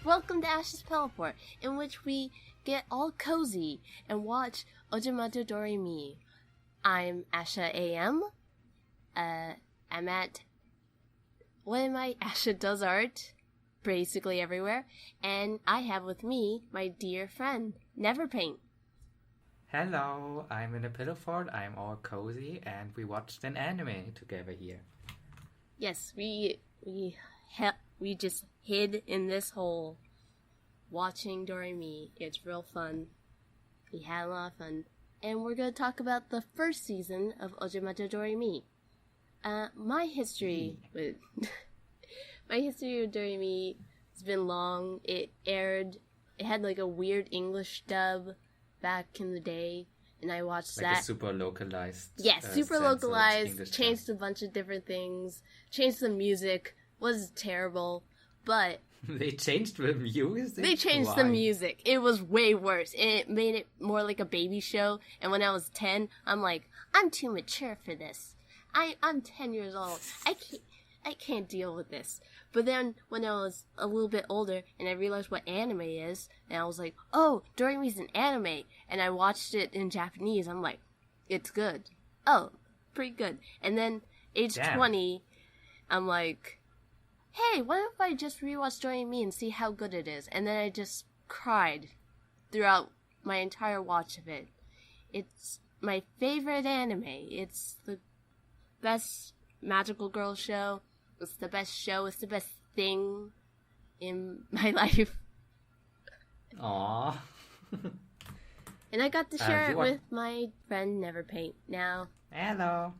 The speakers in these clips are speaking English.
Welcome to Asha's Pillowfort, in which we get all cozy and watch Ojamajo Doremi. I'm Asha AM. I'm at... What am I? Asha does art, basically everywhere. And I have with me my dear friend, NeverPaint. Hello, I'm in a Pillowfort, I'm all cozy, and we watched an anime together here. Yes, we just hid in this hole watching Doremi. It's real fun. We had a lot of fun. And we're going to talk about the first season of Ojamajo Doremi. My history with Doremi has been long. It had like a weird English dub back in the day, and I watched like that. A super localized. Yeah, super localized. Changed a bunch of different things. Changed the music. Was terrible, but they changed the music. They changed the music. It was way worse. It made it more like a baby show. And when I was 10, I'm like, I'm too mature for this. I'm 10 years old. I can't deal with this. But then when I was a little bit older and I realized what anime is, and I was like, oh, Doremi's an anime. And I watched it in Japanese. I'm like, it's good. Oh, pretty good. And then age 20, I'm like, hey, what if I just rewatch Doremi and see how good it is? And then I just cried throughout my entire watch of it. It's my favorite anime. It's the best magical girl show. It's the best show. It's the best thing in my life. Aww. And I got to share it with my friend NeverPaint now. Hello.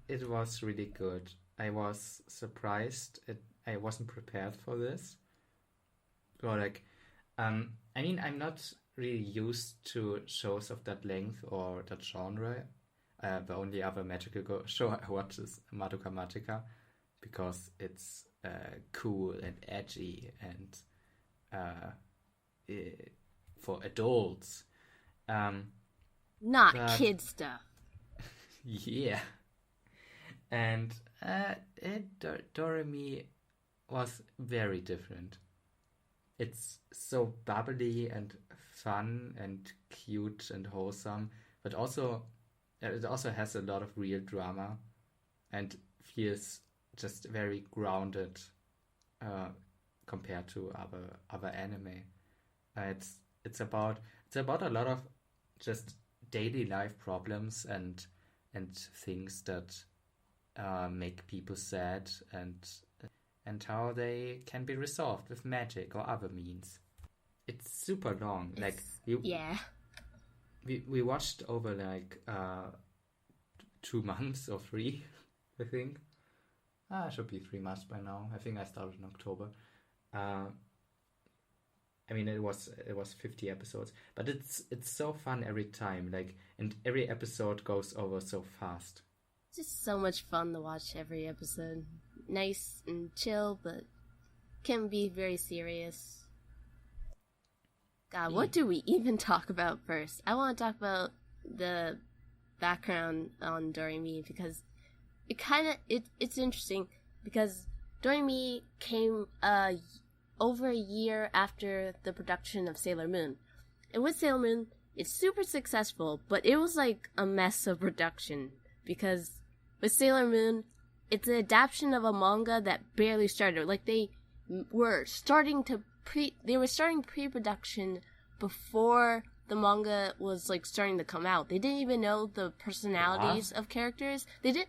It was really good. I was surprised. I wasn't prepared for this. Or I'm not really used to shows of that length or that genre. The only other magical show I watch is Madoka Magica, because it's cool and edgy and for adults. Not kid stuff. Yeah. And Doremi was very different. It's so bubbly and fun and cute and wholesome, but also it also has a lot of real drama and feels just very grounded compared to other anime. It's about a lot of just daily life problems and things that make people sad and how they can be resolved with magic or other means. It's super long. We watched over 2 months or 3, I think. It should be 3 months by now. I think I started in October. It was 50 episodes, but it's so fun every time. And every episode goes over so fast. It's just so much fun to watch every episode. Nice and chill, but can be very serious. God, what do we even talk about first? I want to talk about the background on Doremi, because it's interesting, because Doremi came over a year after the production of Sailor Moon. And with Sailor Moon, it's super successful, but it was like a mess of production, because with Sailor Moon, it's an adaptation of a manga that barely started. They were starting pre-production before the manga was starting to come out. They didn't even know the personalities of characters. They did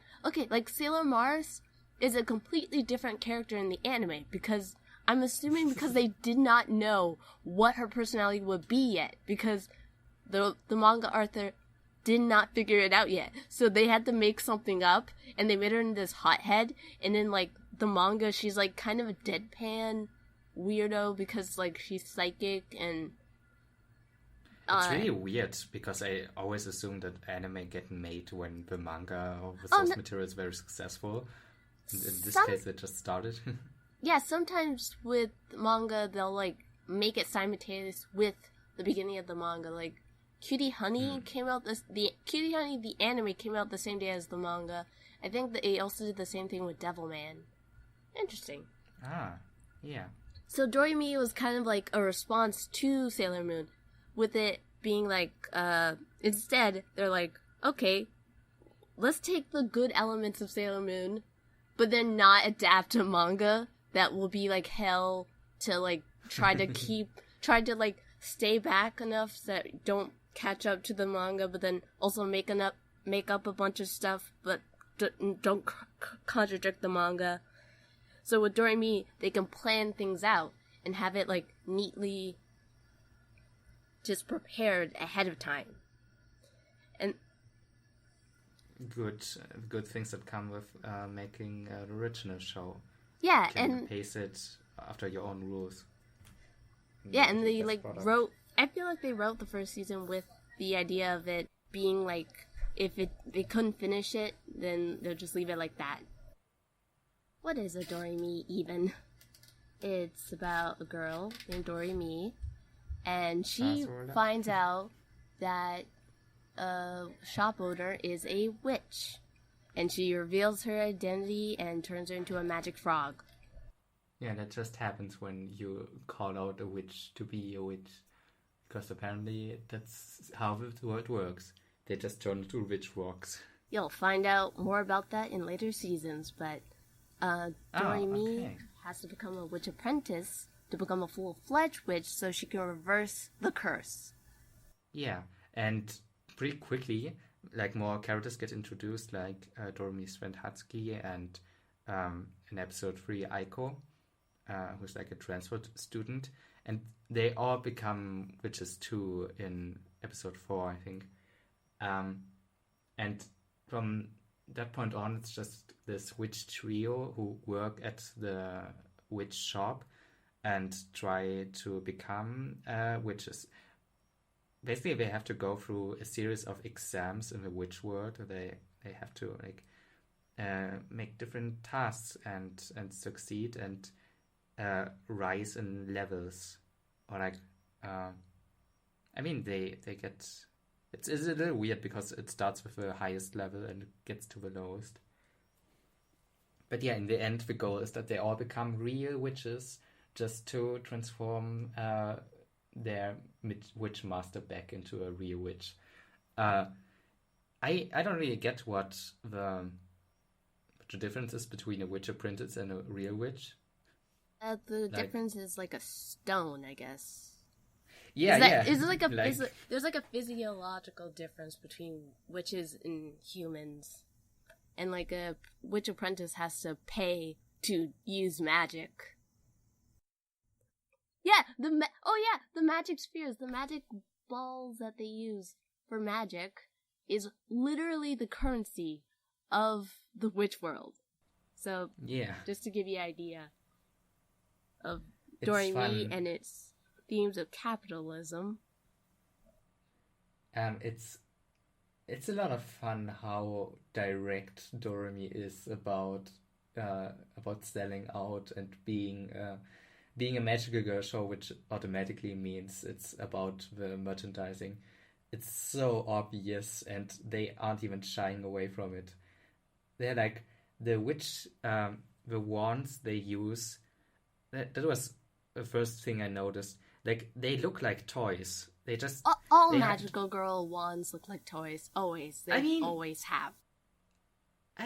Sailor Mars is a completely different character in the anime, because I'm assuming because they did not know what her personality would be yet, because the manga author did not figure it out yet. So they had to make something up, and they made her into this hothead, and then the manga, she's kind of a deadpan weirdo because she's psychic, and it's really weird, because I always assume that anime get made when the manga or the source material is very successful. In this case, it just started. Yeah, sometimes with manga, they'll make it simultaneous with the beginning of the manga. Cutie Honey came out Cutie Honey the anime came out the same day as the manga. I think they also did the same thing with Devilman. Interesting. Yeah. So Doremi was kind of like a response to Sailor Moon, with it being like, instead, they're like, okay, let's take the good elements of Sailor Moon, but then not adapt a manga that will be like hell to like try to like stay back enough so that don't catch up to the manga, but then also make up a bunch of stuff, but don't contradict the manga. So with Doremi, they can plan things out and have it like neatly just prepared ahead of time. And good things that come with making an original show. Yeah, you can and pace it after your own rules. Yeah, and they like wrote. I feel like they wrote the first season with the idea of it being like, if they couldn't finish it, then they'll just leave it like that. What is a Doremi even? It's about a girl named Doremi, and she finds out that a shop owner is a witch, and she reveals her identity and turns her into a magic frog. Yeah, that just happens when you call out a witch to be a witch, because apparently that's how the world works. They just turn into witch frogs. You'll find out more about that in later seasons, but Doremi has to become a witch apprentice to become a full-fledged witch so she can reverse the curse. Yeah, and pretty quickly, like, more characters get introduced, like Doremi's friend Hatsuki and in episode 3, Aiko, who's like a transfer student, and they all become witches too in episode 4, I think. And from that point on, it's just this witch trio who work at the witch shop and try to become witches. Basically, they have to go through a series of exams in the witch world. They have to like make different tasks and succeed and rise in levels, or like I mean they get. It's a little weird because it starts with the highest level and gets to the lowest. But yeah, in the end, the goal is that they all become real witches, just to transform their witch master back into a real witch. I don't really get what the difference is between a witch apprentice and a real witch. The difference is like a stone, I guess. Yeah, there's like a physiological difference between witches and humans, and like a witch apprentice has to pay to use magic. Yeah, the magic spheres, the magic balls that they use for magic is literally the currency of the witch world. So yeah, just to give you an idea of Doremi and its themes of capitalism. It's a lot of fun how direct Doremi is about selling out and being a magical girl show, which automatically means it's about the merchandising. It's so obvious, and they aren't even shying away from it. They're like the wands they use. That was the first thing I noticed. Like, they look like toys. They just... All magical girl wands look like toys. Always. They always have.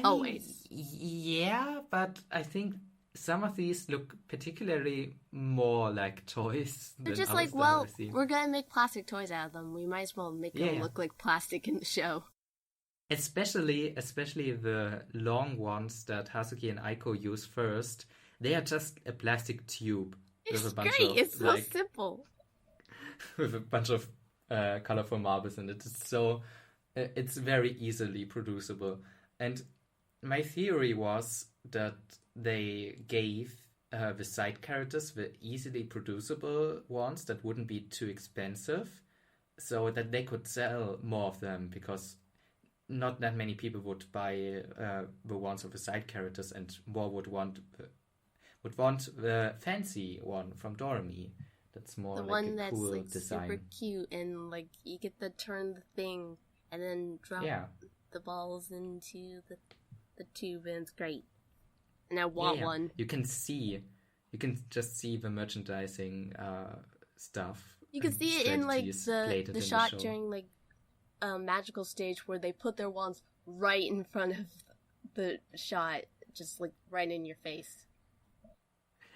Always. Yeah, but I think some of these look particularly more like toys than They're just like, well, we're gonna make plastic toys out of them. We might as well make them look like plastic in the show. Especially the long ones that Hazuki and Aiko use first. They are just a plastic tube. It's great. It's so simple. With a bunch of colorful marbles in it. It's very easily producible. And my theory was that they gave the side characters the easily producible ones that wouldn't be too expensive, so that they could sell more of them, because not that many people would buy the ones of the side characters, and more would want the fancy one from Doremi. That's more the like one a that's cool like design. Super cute, and like you get to turn the thing and then drop the balls into the tube, and it's great. And I want one. You can see You can just see the merchandising stuff. You can see it in like strategies the in shot show. during like magical stage where they put their wands right in front of the shot, just like right in your face.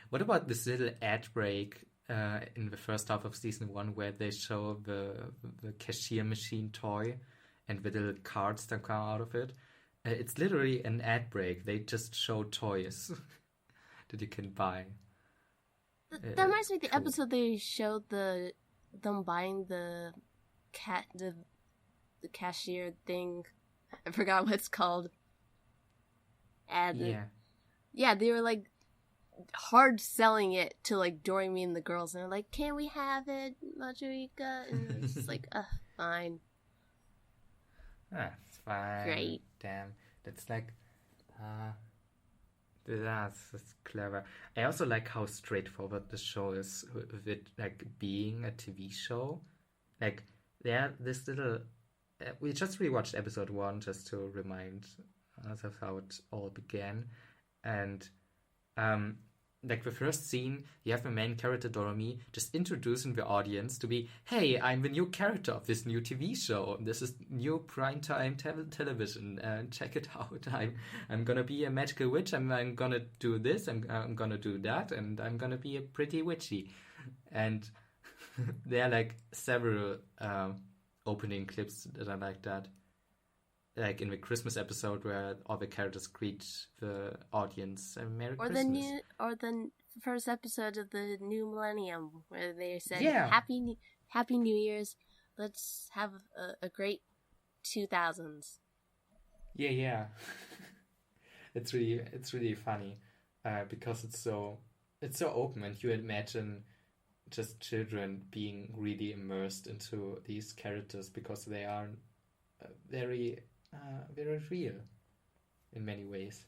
What about this little ad break in the first half of season 1 where they show the cashier machine toy and the little cards that come out of it? It's literally an ad break. They just show toys that you can buy. That reminds me of the episode they showed them buying the cashier thing. I forgot what it's called. And yeah, they were like hard selling it to like Doremi and the girls, and they're like, "Can we have it, Majorika?" And it's just like, fine. It's fine. Great. Damn, that's like, that's clever. I also like how straightforward the show is with it, like being a TV show. Like this little. We just rewatched episode 1 just to remind us of how it all began, and like the first scene, you have the main character Doremi just introducing the audience to be, "Hey, I'm the new character of this new TV show. This is new primetime television. Check it out. I'm gonna be a magical witch. I'm gonna do this. I'm gonna do that, and I'm gonna be a pretty witchy." And there are like several opening clips that are like that. Like in the Christmas episode where all the characters greet the audience Merry Christmas. Or the first episode of the new millennium where they said, Yeah. Happy New Year's. Let's have a great 2000s. Yeah. It's really funny because it's so open, and you imagine just children being really immersed into these characters because they are very real in many ways.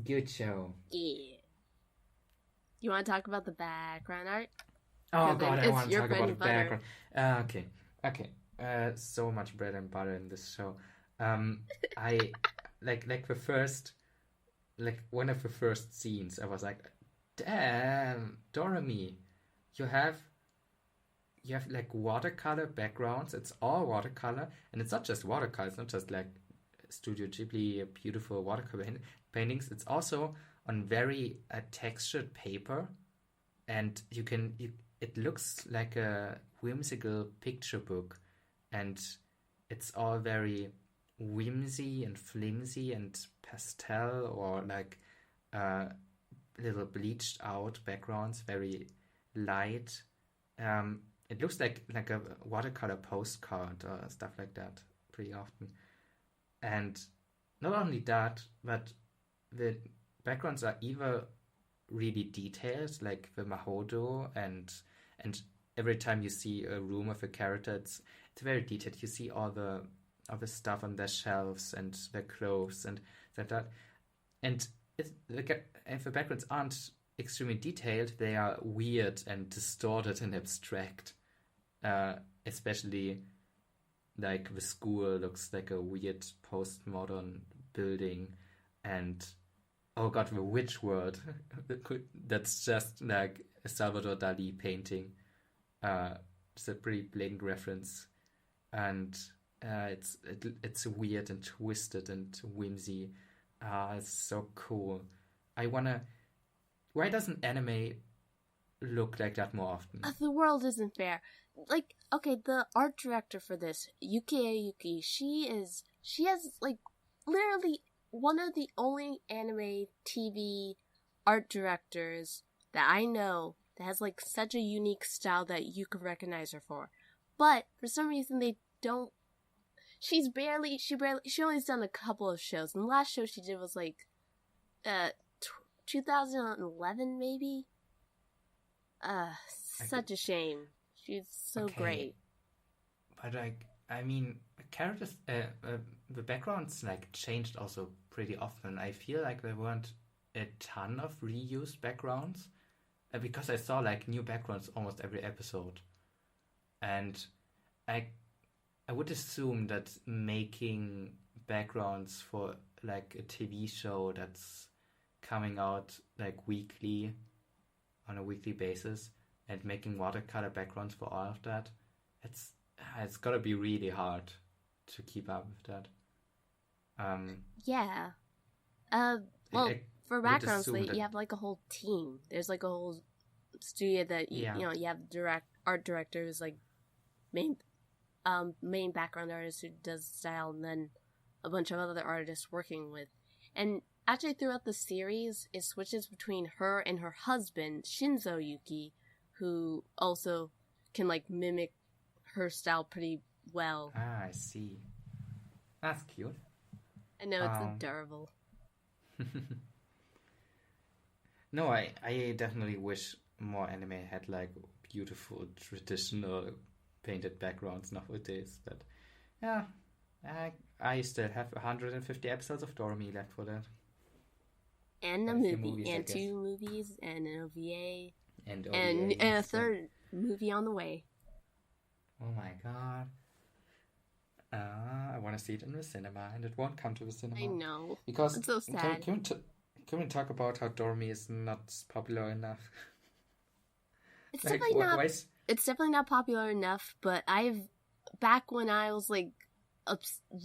Good show. Yeah. You want to talk about the background art? Oh Because god, I it's want to your talk bread about and the butter. background. Okay. So much bread and butter in this show. I like the first, like one of the first scenes. I was like, damn, Doremi, you have like watercolor backgrounds. It's all watercolor, and it's not just watercolor. It's not just like Studio Ghibli beautiful watercolor paintings. It's also on very textured paper, and it looks like a whimsical picture book, and it's all very whimsy and flimsy and pastel, or like little bleached out backgrounds, very light. It looks like a watercolor postcard or stuff like that pretty often. And not only that, but the backgrounds are either really detailed, like the MAHO do, and every time you see a room of a character, it's very detailed. You see all the stuff on their shelves and their clothes and that. And it's like if the backgrounds aren't extremely detailed, they are weird and distorted and abstract. Especially like the school looks like a weird postmodern building, and oh god, the witch world that's just like a Salvador Dali painting. It's a pretty blatant reference, and it's weird and twisted and whimsy. It's so cool. Why doesn't anime look like that more often? The world isn't fair. Like, okay, the art director for this, Yuki Yuki, she has like literally one of the only anime TV art directors that I know that has like such a unique style that you can recognize her for. But for some reason they don't. She only's done a couple of shows, and the last show she did was like 2011 maybe. Such a shame. She's so great. But like, I mean, characters, the backgrounds like changed also pretty often. I feel like there weren't a ton of reused backgrounds because I saw like new backgrounds almost every episode, and I would assume that making backgrounds for like a TV show that's coming out like weekly, on a weekly basis, and making watercolor backgrounds for all of that, it's gotta be really hard to keep up with that. Yeah. Well, for backgrounds, you have like a whole team. There's like a whole studio that you know, you have art directors, like main background artist who does style, and then a bunch of other artists working with. And actually throughout the series, it switches between her and her husband, Shinzo Yuki, who also can like mimic her style pretty well. Ah, I see. That's cute. I know, it's adorable. No, I definitely wish more anime had like beautiful traditional painted backgrounds nowadays, but yeah, I still have 150 episodes of Doremi left for that. And a movie, and 2 movies, and an OVA, and a third movie on the way. Oh my god. I want to see it in the cinema, and it won't come to the cinema. I know. Because it's so sad. Can we talk about how Doremi is not popular enough? It's like, definitely not. It's definitely not popular enough. But back when I was like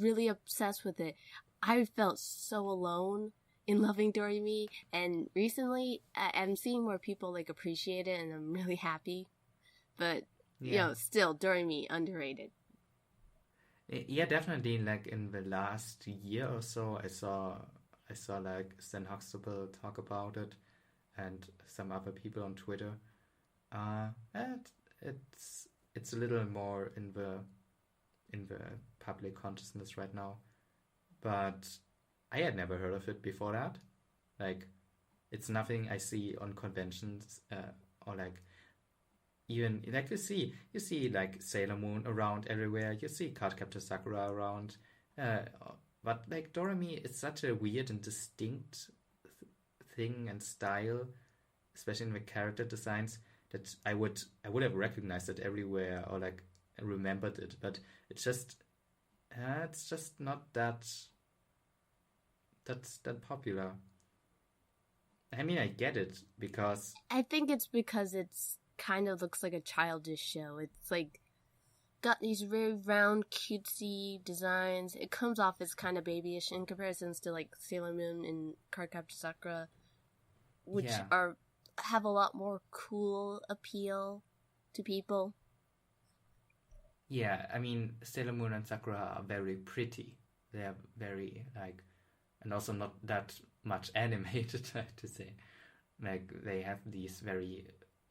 really obsessed with it, I felt so alone in loving Doremi. And recently, I'm seeing more people like appreciate it, and I'm really happy. But you know, still Doremi underrated. Yeah, definitely. Like in the last year or so, I saw like Stan Huxtable talk about it, and some other people on Twitter. And it's a little more in the public consciousness right now, but I had never heard of it before that. Like, it's nothing I see on conventions, or like. Even like you see like Sailor Moon around everywhere. You see Cardcaptor Sakura around, but like Doremi is such a weird and distinct thing and style, especially in the character designs, that I would have recognized it everywhere or like remembered it. But it's just not that popular. I mean, I get it because I think it's because it's kind of looks like a childish show. It's like got these very round, cutesy designs. It comes off as kind of babyish in comparisons to like Sailor Moon and Cardcaptor Sakura, which have a lot more cool appeal to people. Yeah, I mean, Sailor Moon and Sakura are very pretty. They are very like, and also not that much animated, I have to say. Like, they have these very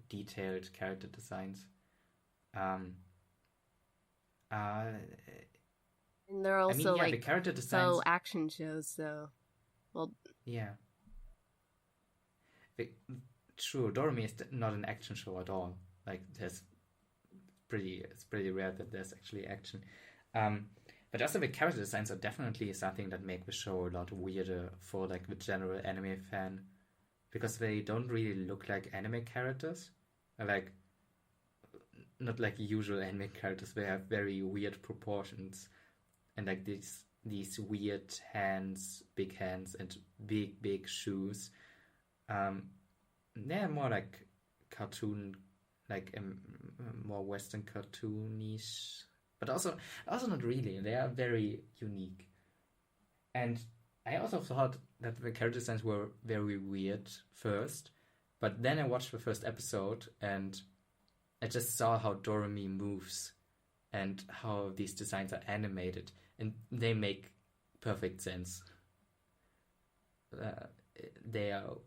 detailed character designs. And they're also like the character designs, action shows, so yeah. True, Doremi is not an action show at all. Like, it's pretty rare that there's actually action. But also the character designs are definitely something that make the show a lot weirder for like the general anime fan, because they don't really look like anime characters. Like, not like usual anime characters. They have very weird proportions, and like these weird hands, big hands, and big shoes. They're more like cartoon, like more Western cartoonish, but also not really. They are very unique, and I also thought that the character designs were very weird first, but then I watched the first episode and I just saw how Doremi moves and how these designs are animated, and they make perfect sense. They are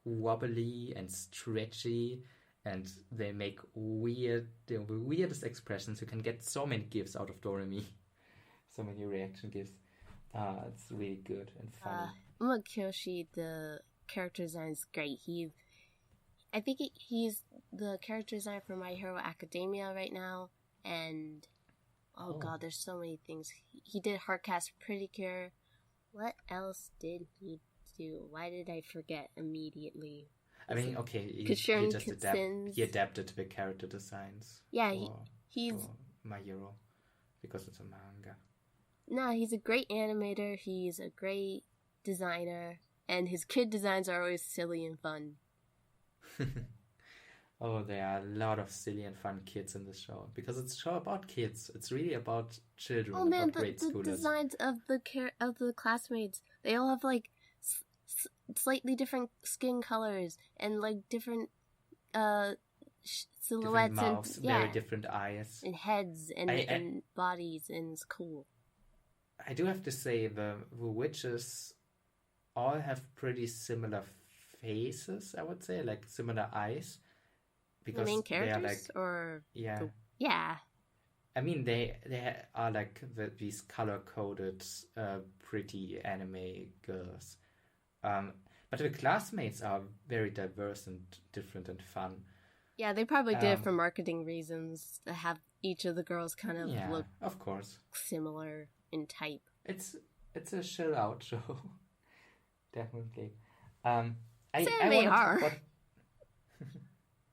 wobbly and stretchy, and they make the weirdest expressions. You can get so many gifs out of Doremi, so many reaction gifs. It's really good and funny. Kyoshi, the character design is great. I think he's the character designer for My Hero Academia right now, and god, there's so many things. He did Heartcast Pretty Cure. What else did he do? Why did I forget immediately? I mean, okay, he adapted the character designs. Yeah, he's for My Hero, because it's a manga. No, he's a great animator. He's a great designer. and his kid designs are always silly and fun. Oh, there are a lot of silly and fun kids in this show because it's a show about kids. It's really about children. Oh man, about grade the schoolers. designs of the classmates, they all have like slightly different skin colors and like different silhouettes, different mouths, and very different eyes and heads and bodies, and it's cool. I do have to say the witches all have pretty similar faces. I would say like similar eyes. Because the main characters, they are like, or yeah. I mean, they are like these color-coded, pretty anime girls. But the classmates are very diverse and different and fun. Yeah, they probably did it for marketing reasons to have each of the girls kind of look, of course, similar in type. It's a chill out show, definitely. They are.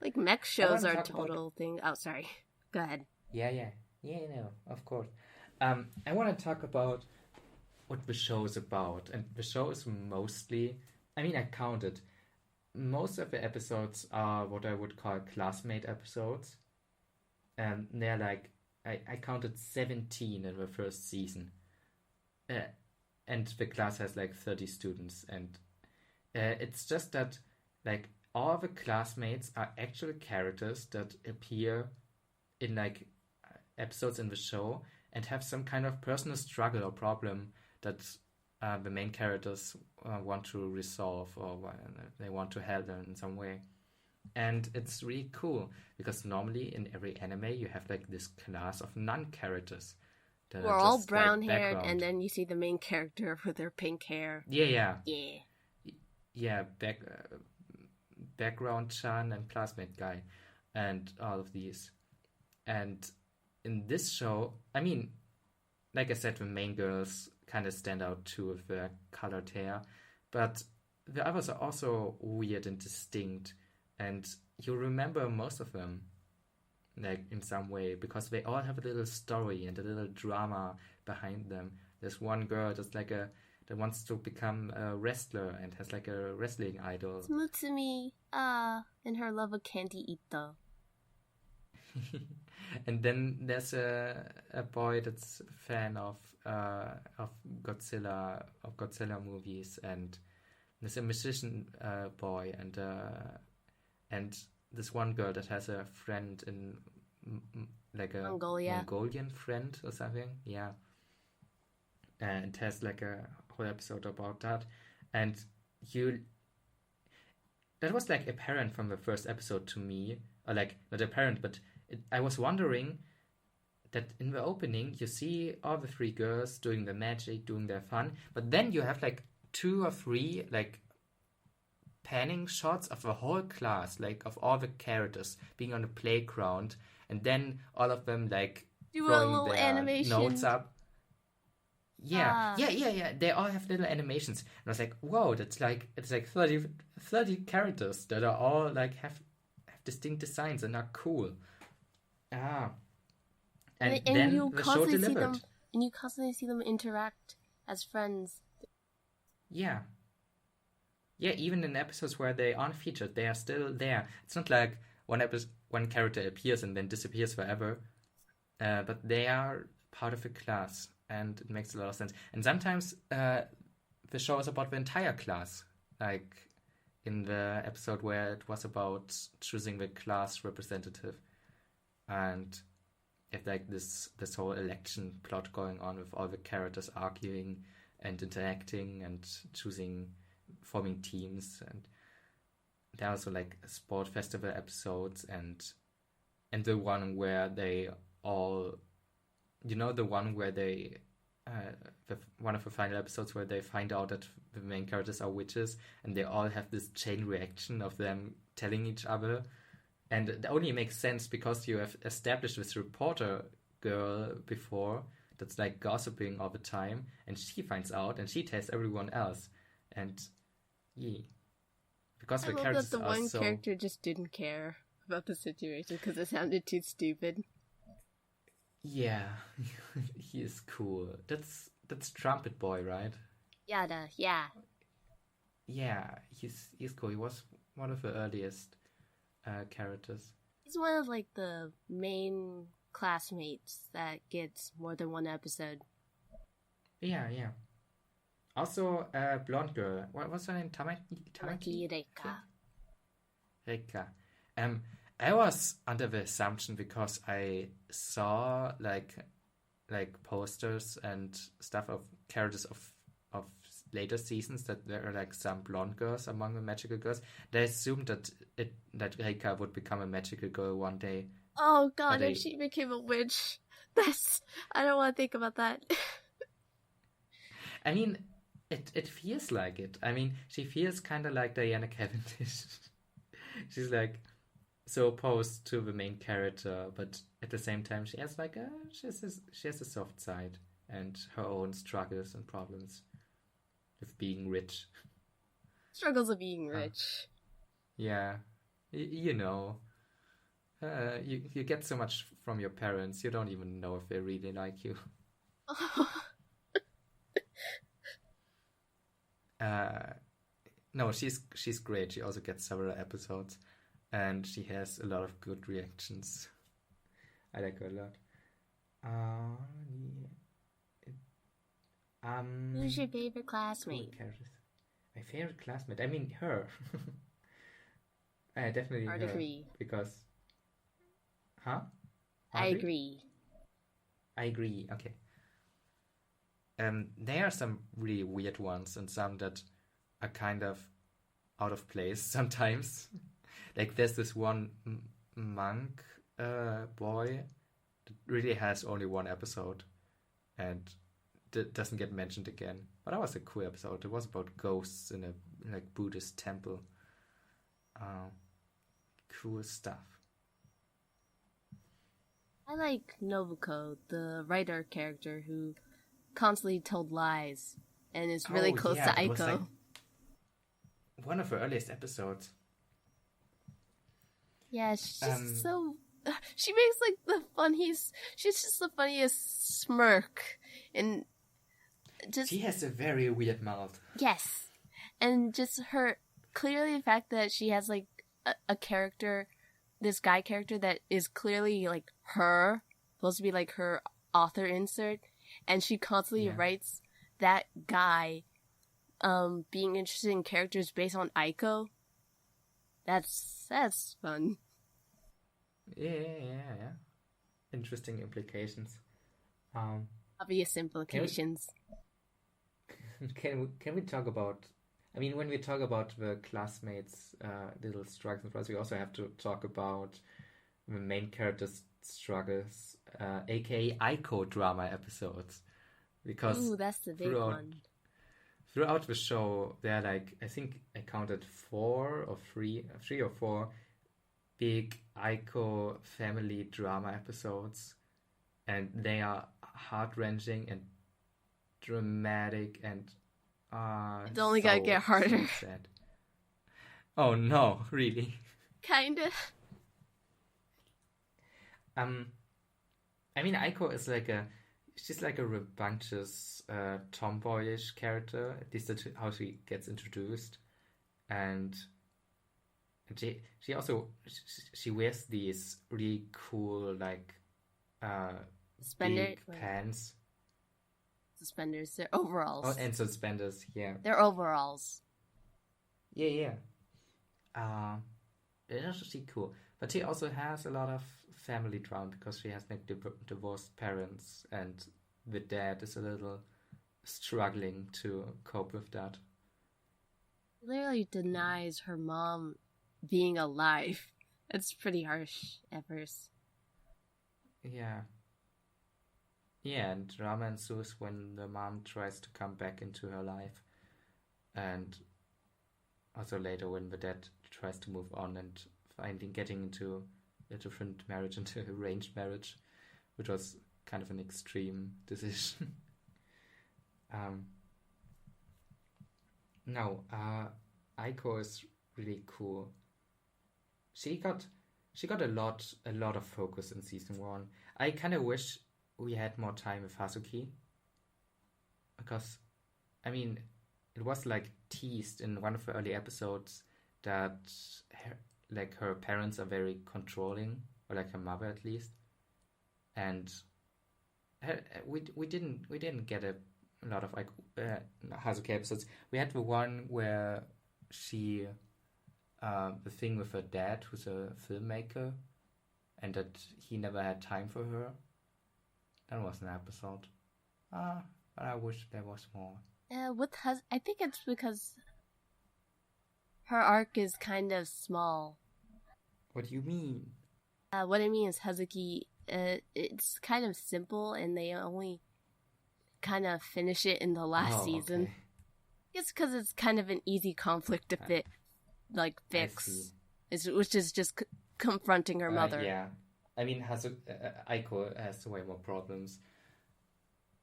Like mech shows are a total thing. Oh, sorry. Go ahead. Yeah, no, of course. I want to talk about what the show is about. And the show is mostly, I mean, I counted. Most of the episodes are what I would call classmate episodes. And they're like, I counted 17 in the first season. And the class has like 30 students. And it's just that, like, all the classmates are actual characters that appear in like episodes in the show and have some kind of personal struggle or problem that the main characters want to resolve, or they want to help them in some way. And it's really cool because normally in every anime you have like this class of non-characters that are all brown haired, and then you see the main character with their pink hair. Yeah, background Chan and classmate guy and all of these. And in this show, I mean, like I said, the main girls kind of stand out too with their colored hair, but the others are also weird and distinct, and you remember most of them like in some way because they all have a little story and a little drama behind them. There's one girl that's like that wants to become a wrestler and has like a wrestling idol. It's Mutsumi, and her love of Candy Ito. And then there's a boy that's a fan of Godzilla movies, and there's a musician boy, and this one girl that has a friend in like a Mongolian friend or something, yeah. And it has like a whole episode about that, and that was like apparent from the first episode to me, or like not apparent, but I was wondering that in the opening you see all the three girls doing the magic, doing their fun, but then you have like 2 or 3 like panning shots of the whole class, like of all the characters being on the playground, and then all of them like do throwing a little their animation. notes up. Yeah. They all have little animations, and I was like, "Whoa, it's like 30 characters that are all like have distinct designs and are cool." And then you the show delivered. See them, and you constantly see them interact as friends. Yeah, even in episodes where they aren't featured, they are still there. It's not like one character appears and then disappears forever, but they are part of a class, and it makes a lot of sense. And sometimes the show is about the entire class, like in the episode where it was about choosing the class representative, and if like this whole election plot going on with all the characters arguing and interacting and forming teams. And there are also like sport festival episodes, and the one where they all, the one where they one of the final episodes where they find out that the main characters are witches, and they all have this chain reaction of them telling each other. And it only makes sense because you have established this reporter girl before that's like gossiping all the time, and she finds out and she tells everyone else. And because the characters that the are one character just didn't care about the situation because it sounded too stupid. Yeah, he is cool. That's Trumpet Boy, right? Yeah. yeah, he's cool. He was one of the earliest characters. He's one of like the main classmates that gets more than one episode. Yeah. Also, blonde girl. What was her name? Tamaki Reika. Reika. I was under the assumption because I saw like posters and stuff of characters of later seasons that there are like some blonde girls among the magical girls. They assumed that Reika would become a magical girl one day. Oh god, if she became a witch, I don't want to think about that. I mean, it feels like it. I mean, she feels kind of like Diana Cavendish. She's like so opposed to the main character, but at the same time, she has like she has a soft side and her own struggles and problems with being rich. Struggles of being rich. Yeah, you know, you get so much from your parents, you don't even know if they really like you. No, she's great. She also gets several episodes, and she has a lot of good reactions. I like her a lot. Who's your favorite classmate? My favorite classmate? I mean, her. I definitely Hard her. agree. Because... Huh? I agree. Okay. There are some really weird ones and some that are kind of out of place sometimes. Like there's this one monk boy that really has only one episode and doesn't get mentioned again. But that was a cool episode. It was about ghosts in a like Buddhist temple. Cool stuff. I like Nobuko, the writer character who constantly told lies and is really close to Aiko. Was, like, one of her earliest episodes. Yeah, she's just so... She makes like the funniest... She's just the funniest smirk. And just... She has a very weird mouth. Yes. And just her... Clearly the fact that she has like a character... This guy character that is clearly like her. Supposed to be like her author insert. And she constantly writes that guy being interested in characters based on Aiko. That's fun. Yeah. Interesting implications. Obvious implications. Can we talk about... I mean, when we talk about the classmates' little struggles and problems, we also have to talk about the main character's struggles, aka Aiko drama episodes. Because ooh, that's the big one. Throughout the show, there are like, I think I counted three or four big Aiko family drama episodes. And they are heart-wrenching and dramatic and it's only gotta get harder. So sad. Oh no, really? Kinda. I mean, Aiko is she's like a rambunctious, tomboyish character. At least that's how she gets introduced, and she also she wears these really cool like big pants. Suspenders, they're overalls. Oh, and suspenders, yeah. They're overalls. Yeah. It's actually cool. But she also has a lot of family drama because she has like divorced parents and the dad is a little struggling to cope with that. She literally denies her mom being alive. It's pretty harsh at first. Yeah. Yeah, and drama ensues when the mom tries to come back into her life. And also later when the dad tries to move on and getting into a different marriage, into arranged marriage, which was kind of an extreme decision. Aiko is really cool. She got a lot of focus in season 1. I kind of wish we had more time with Hazuki. Because, I mean, it was like teased in one of the early episodes that her parents are very controlling, or like her mother at least, and we didn't get a lot of like Hazuki episodes. We had the one where she the thing with her dad, who's a filmmaker, and that he never had time for her. That was an episode. But I wish there was more. I think it's because her arc is kind of small. What do you mean? What I mean is Hazuki, it's kind of simple, and they only kind of finish it in the last season. Okay. It's because it's kind of an easy conflict to fix, which is just confronting her mother. Yeah, I mean, Aiko has way more problems.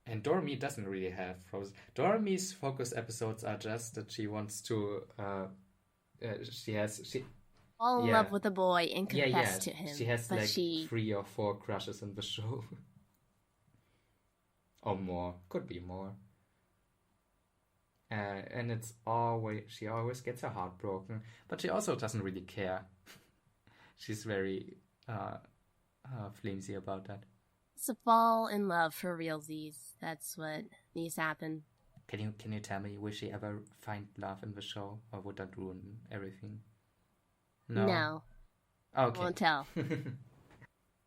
And Doremi doesn't really have problems. Doremi's focus episodes are just that she wants to... fall in love with a boy and confess to him. She has 3 or 4 crushes in the show. Or more. Could be more. And it's she always gets her heart broken. But she also doesn't really care. She's very flimsy about that. It's a fall in love for realsies. That's what needs to happen. Can you tell me, will she ever find love in the show? Or would that ruin everything? No. Okay. Won't tell.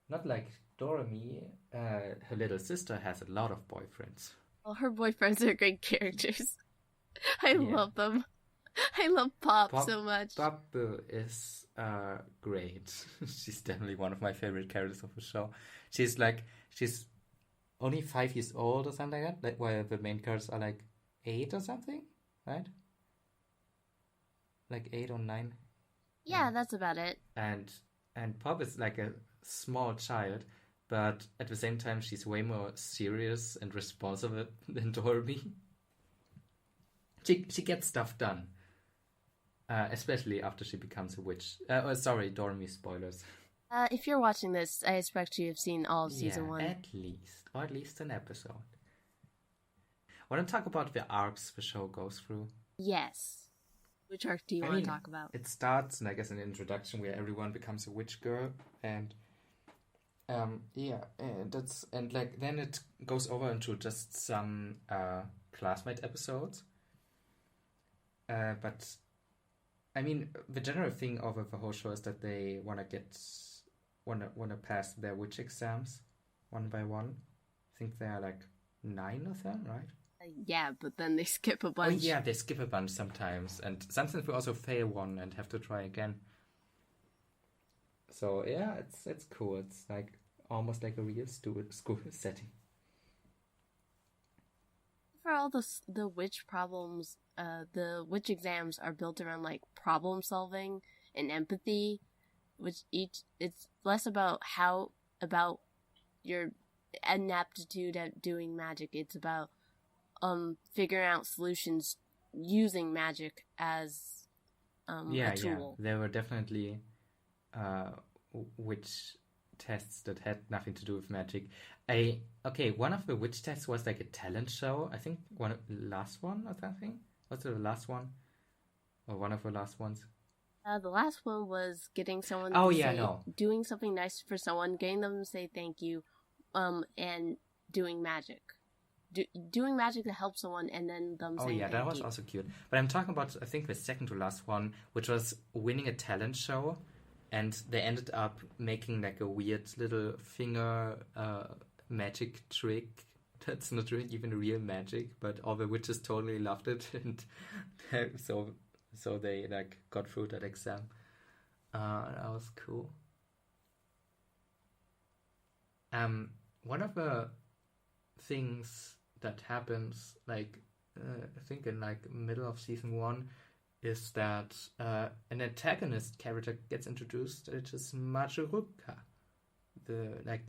Not like Doremi. Her little sister has a lot of boyfriends. Well, her boyfriends are great characters. I love them. I love Pop so much. Pop is great. She's definitely one of my favorite characters of the show. She's only 5 years old or something like that, while the main characters are like 8 or something, right? Like 8 or 9. Yeah, that's about it. And Pop is like a small child, but at the same time she's way more serious and responsible than Doremi. She gets stuff done. Especially after she becomes a witch. Sorry, Doremi spoilers. If you're watching this, I expect you have seen all of season 1. At least an episode. Want to talk about the arcs the show goes through? Yes. Which arc do you want to talk about? It starts, I guess, in the introduction where everyone becomes a witch girl, and then it goes over into just some classmate episodes. But I mean, the general thing over the whole show is that they want to pass their witch exams one by one. I think there are like 9 of them, right? Yeah, but then they skip a bunch. Oh yeah, they skip a bunch sometimes, and sometimes we also fail one and have to try again. So yeah, it's cool. It's like almost like a real school setting. For all the witch problems, the witch exams are built around like problem solving and empathy, which it's less about your inaptitude at doing magic. It's about figuring out solutions using magic as a tool. Yeah, there were definitely witch tests that had nothing to do with magic. One of the witch tests was like a talent show. I think last one or something. Was it the last one? Or one of the last ones? The last one was getting someone doing something nice for someone, getting them to say thank you, and doing magic. Doing magic to help someone and then them saying thank you. That was also cute. But I'm talking about, I think, the second to last one, which was winning a talent show, and they ended up making like a weird little finger magic trick that's not really even real magic, but all the witches totally loved it, and so they like got through that exam. That was cool. One of the things that happens, like I think in like middle of season 1, is that an antagonist character gets introduced, which is Majuruka, the like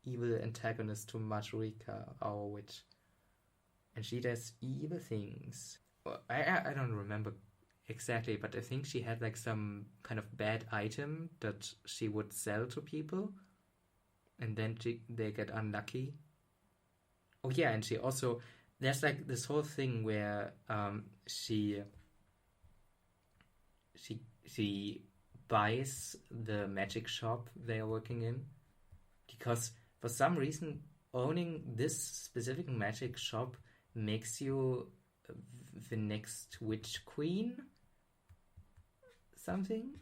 evil antagonist to Majurika, our witch, and she does evil things. I don't remember exactly, but I think she had like some kind of bad item that she would sell to people, and then they get unlucky. Oh yeah, and she also there's like this whole thing where she buys the magic shop they are working in, because for some reason owning this specific magic shop makes you the next witch queen. Something.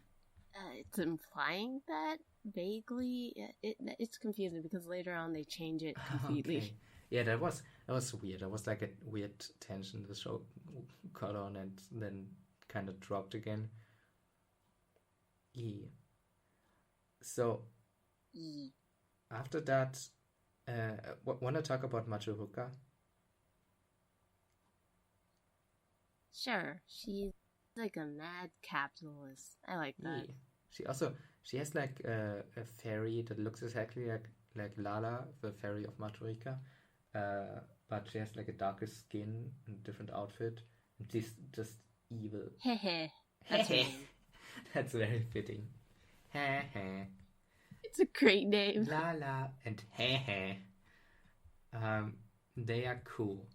It's implying that vaguely. It's confusing because later on they change it completely. Okay. Yeah, that was weird. That was like a weird tension the show got on and then kind of dropped again. Yeah. So after that, want to talk about Machuruka? Sure, she's like a mad capitalist. I like that. Yeah. She has like a fairy that looks exactly like Lala, the fairy of Machuruka, but she has like a darker skin and a different outfit. And she's just evil. Hehe. That's her name. That's very fitting. Hehe. It's a great name. Lala and Hehe. They are cool.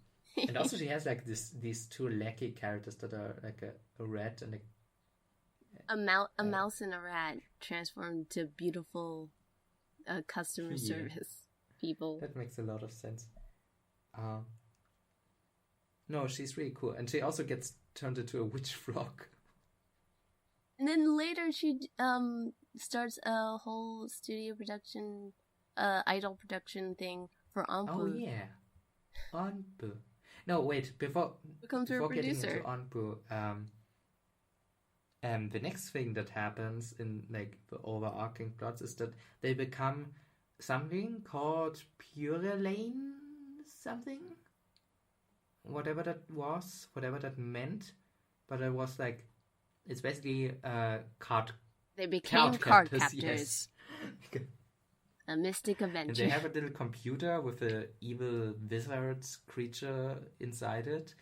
And also she has like these two lackey characters that are like a rat and a mouse and a rat transformed to beautiful customer service people. That makes a lot of sense. No, she's really cool. And she also gets turned into a witch frog. And then later she starts a whole studio production, idol production thing for Anpu. Oh yeah, Anpu. No, wait. Before getting into Anpu, the next thing that happens in like the overarching plots is that they become something called Pure Lane something. Whatever that was, whatever that meant, but it was like it's basically card. They became card captors. Yes. A mystic adventure. And they have a little computer with a evil wizard creature inside it.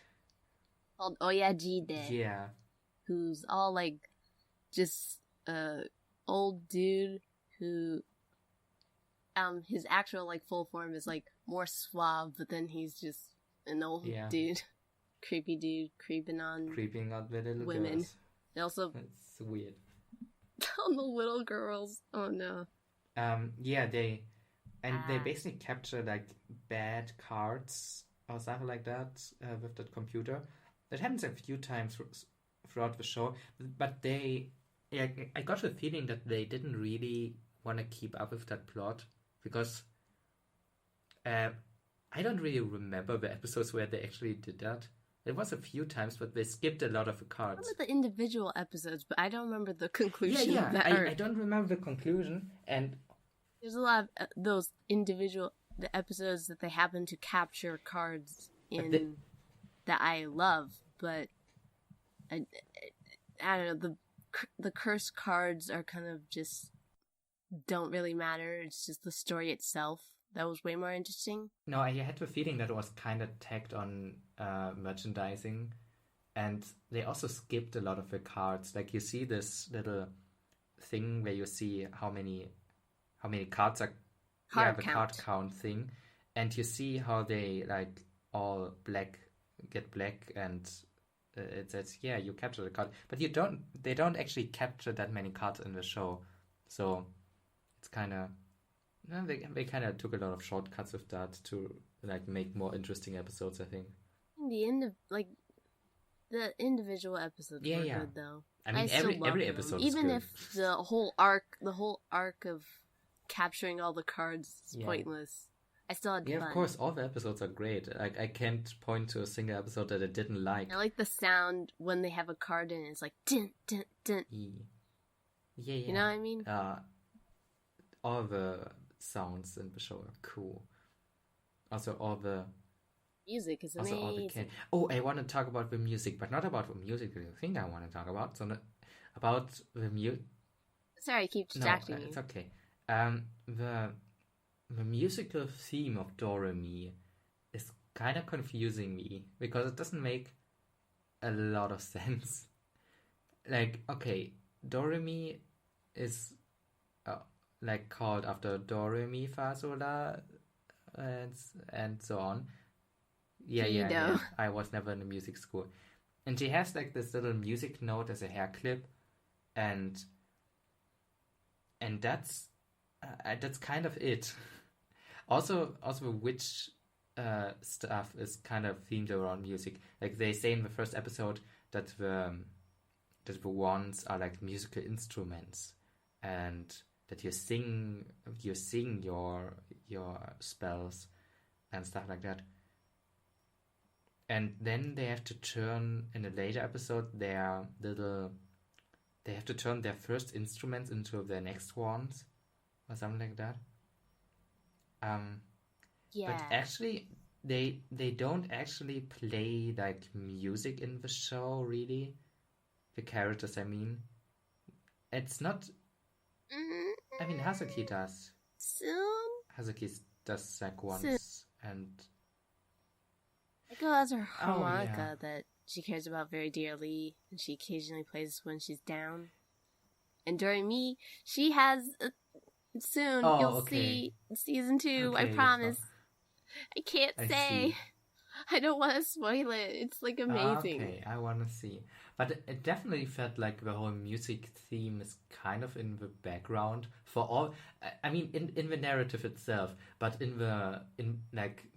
Called Oyajide. Yeah. Who's all like just old dude who his actual like full form is like more suave, but then he's just an old dude. Creepy dude creeping on the little women. Girls. And also it's weird. On the little girls. Oh no. They basically capture like bad cards or something like that with that computer. That happens a few times throughout the show, but I got the feeling that they didn't really want to keep up with that plot because I don't really remember the episodes where they actually did that. It was a few times, but they skipped a lot of the cards. I remember the individual episodes, but I don't remember the conclusion. Yeah, I don't remember the conclusion, and there's a lot of the episodes that they happen to capture cards in that I love, but I don't know, the cursed cards are kind of just don't really matter. It's just the story itself that was way more interesting. No, I had the feeling that it was kind of tacked on merchandising, and they also skipped a lot of the cards. Like you see this little thing where you see how many cards are the card count thing, and you see how they like all get black, and it says you capture the card, but they don't actually capture that many cards in the show, so it's kind of they kind of took a lot of shortcuts with that to like make more interesting episodes, I think. In the end of like the individual episodes were good though. I mean, every episode even is good. If the whole arc of capturing all the cards is pointless. I still had fun. Yeah, of course, all the episodes are great. I can't point to a single episode that I didn't like. I like the sound when they have a card in it. It's like dun dun dun. Yeah. You know what I mean? All the sounds in the show are cool. Also, all the music is amazing. I want to talk about the music, but not about the music thing I want to talk about, so about the music. Sorry, I keep distracting you. It's okay. The musical theme of Doremi is kind of confusing me because it doesn't make a lot of sense. Like, okay, Doremi is like called after Do Re Mi Fa Sol La and so on, Yeah. I was never in a music school. And she has like this little music note as a hair clip, and that's kind of it. Also, which stuff is kind of themed around music. Like they say in the first episode that the wands are like musical instruments, and that you sing your spells and stuff like that. And then they have to turn in a later episode they have to turn their first instruments into their next wands or something like that. But actually they don't actually play like music in the show, really. The characters, I mean. It's not... I mean, Hazuki does. Soon? Hazuki does like once, and... Echo has her harmonica that she cares about very dearly, and she occasionally plays when she's down. And Doremi, she has... soon, you'll see season 2, I promise. I can't say. I don't want to spoil it. It's like amazing. Okay, I want to see. But it definitely felt like the whole music theme is kind of in the background for all. I mean, in the narrative itself, but in the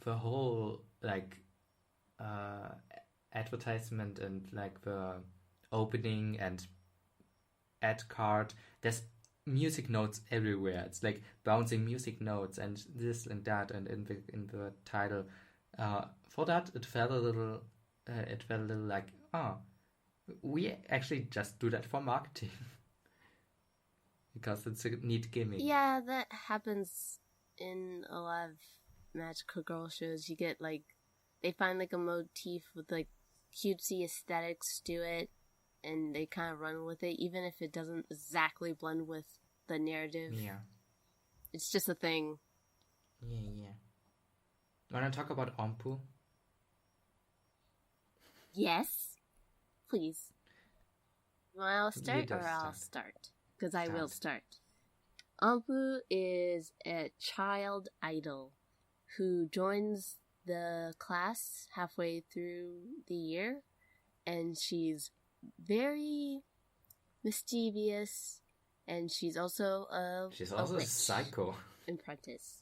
whole like advertisement and like the opening and ad card. There's music notes everywhere. It's like bouncing music notes and this and that, and in the title. For that, it felt a little like, we actually just do that for marketing. Because it's a neat gimmick. Yeah, that happens in a lot of magical girl shows. You get like, they find like a motif with like cutesy aesthetics to it, and they kind of run with it, even if it doesn't exactly blend with the narrative. Yeah. It's just a thing. Yeah. Want to talk about Ompu? Yes. Please. Want I'll start or I'll start? Because I will start. Ompu is a child idol who joins the class halfway through the year, and she's very mischievous, and she's also a psycho apprentice.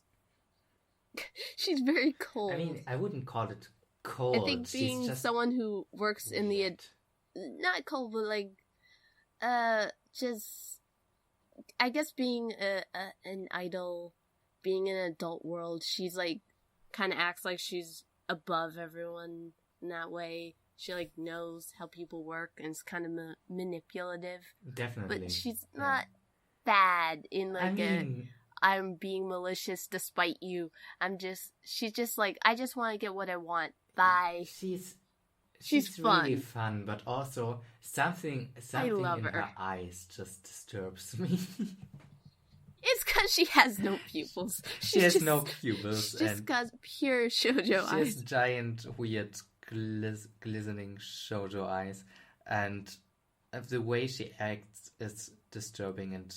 She's very cold. I mean, I wouldn't call it cold. I think being just someone who works in the not cold, but like just I guess being an idol, being in an adult world, she's like kind of acts like she's above everyone in that way. She like knows how people work and is kind of manipulative. Definitely, but she's not bad in like I'm being malicious despite you. She's just like, I just want to get what I want. Bye. She's fun. Really fun, but also something in her eyes just disturbs me. It's because she has no pupils. She has no pupils. Just got pure shoujo eyes. She has giant, weird, glistening shoujo eyes. And the way she acts is disturbing and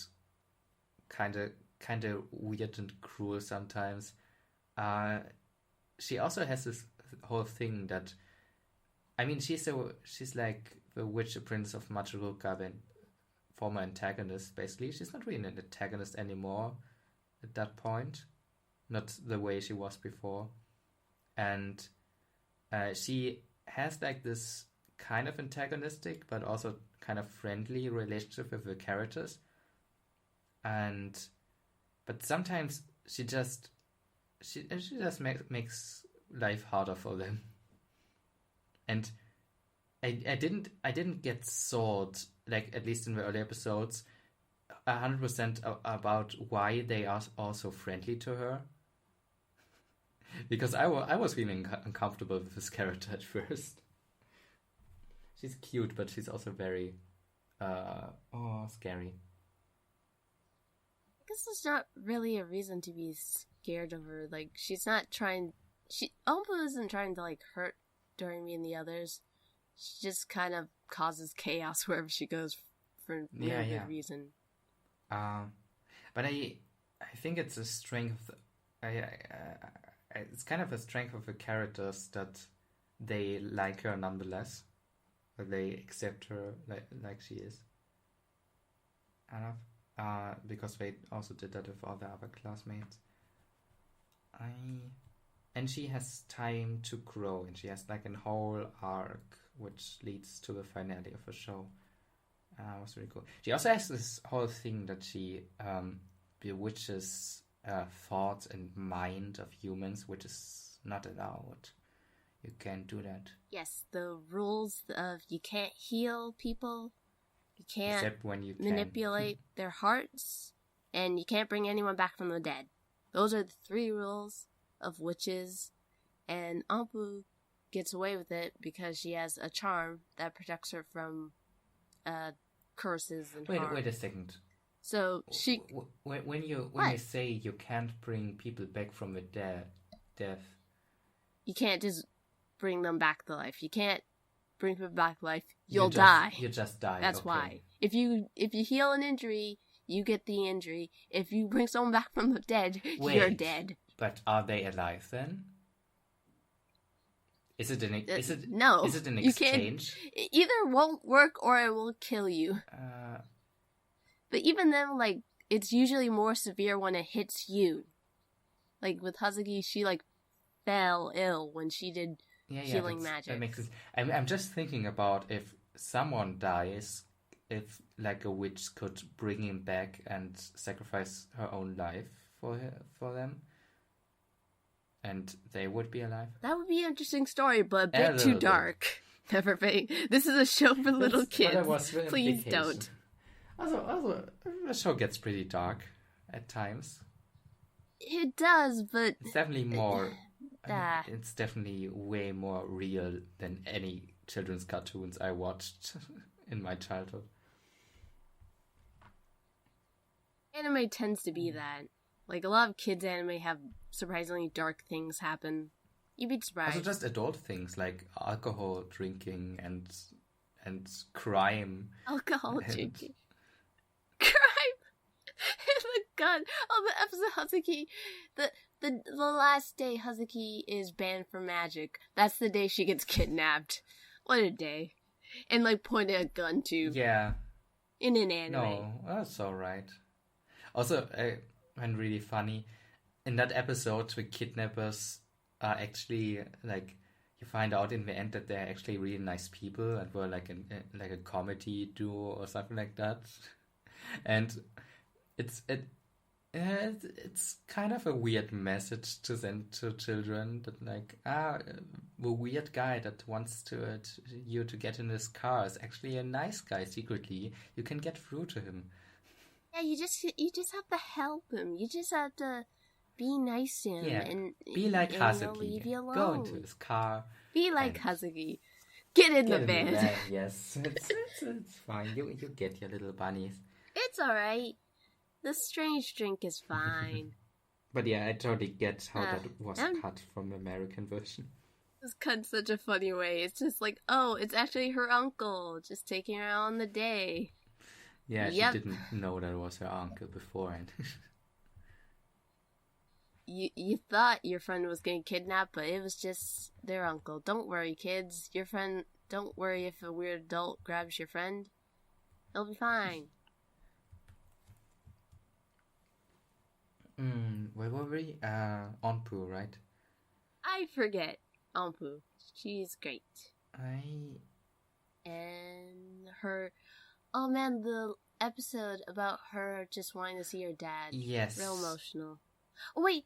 kind of weird and cruel sometimes. She also has this whole thing that, I mean, she's like the witch prince of Machuruka, the former antagonist. Basically, she's not really an antagonist anymore at that point, not the way she was before. And she has like this kind of antagonistic but also kind of friendly relationship with the characters. But sometimes she just makes life harder for them. And I didn't get sold, like at least in the early episodes, 100% about why they are all so friendly to her. Because I was feeling uncomfortable with this character at first. She's cute, but she's also very scary. I guess there's not really a reason to be scared of her. Like, she's not trying... Ompu isn't trying to, like, hurt Doremi and the others. She just kind of causes chaos wherever she goes for no good reason. But I think it's a strength... it's kind of a strength of the characters that they like her nonetheless. Or they accept her like she is. Enough. Because they also did that with all the other classmates. And she has time to grow, and she has like a whole arc which leads to the finale of the show. It was really cool. She also has this whole thing that she bewitches thoughts and mind of humans, which is not allowed. You can't do that. Yes, the rules of you can't heal people, you can't Except when you manipulate their hearts, and you can't bring anyone back from the dead. Those are the 3 rules of witches, and Ampu gets away with it because she has a charm that protects her from curses and harm. Wait a second. So she... When you say you can't bring people back from the death... You can't just bring them back to life. You can't bring them back to life. You'll die. You just die. That's okay. why. If you heal an injury, you get the injury. If you bring someone back from the dead, you're dead. But are they alive then? Is it an no? Is it an you exchange? Can't, either won't work or it will kill you. But even then, like, it's usually more severe when it hits you. Like with Hazuki, she like fell ill when she did healing magic. That makes sense. I'm just thinking about if someone dies, if like a witch could bring him back and sacrifice her own life for them, and they would be alive. That would be an interesting story, but a bit too dark. NeverPaint. This is a show for little kids. Please don't. Also, the show gets pretty dark at times. It does, but it's definitely more. It's definitely way more real than any children's cartoons I watched in my childhood. Anime tends to be that. Like, a lot of kids' anime have surprisingly dark things happen. You'd be surprised. Also just adult things like alcohol drinking and crime. Alcohol drinking. Crime! Oh god. Oh, the episode Hazuki. The last day Hazuki is banned from magic. That's the day she gets kidnapped. What a day. And like pointed a gun to. Yeah. In an anime. No, that's alright. Also, and really funny, in that episode, the kidnappers are actually, like, you find out in the end that they're actually really nice people and were like a comedy duo or something like that. And it's kind of a weird message to send to children that like, the weird guy that wants you to get in his car is actually a nice guy secretly. You can get through to him. Yeah, you just have to help him. You just have to be nice to him and be like Hazuki. Leave you alone. Go into his car. Be like Hazuki. Get in the van. Yes, it's fine. You get your little bunnies. It's alright. The strange drink is fine. But yeah, I totally get how that was cut from the American version. It was cut in such a funny way. It's just like, oh, it's actually her uncle just taking her on the day. Yeah, she didn't know that it was her uncle beforehand. You thought your friend was getting kidnapped, but it was just their uncle. Don't worry, kids. Don't worry if a weird adult grabs your friend. It'll be fine. Where were we? Onpu, right? I forget. Onpu. She's great. And her... Oh man, the episode about her just wanting to see her dad. Yes. Real emotional. Oh, wait,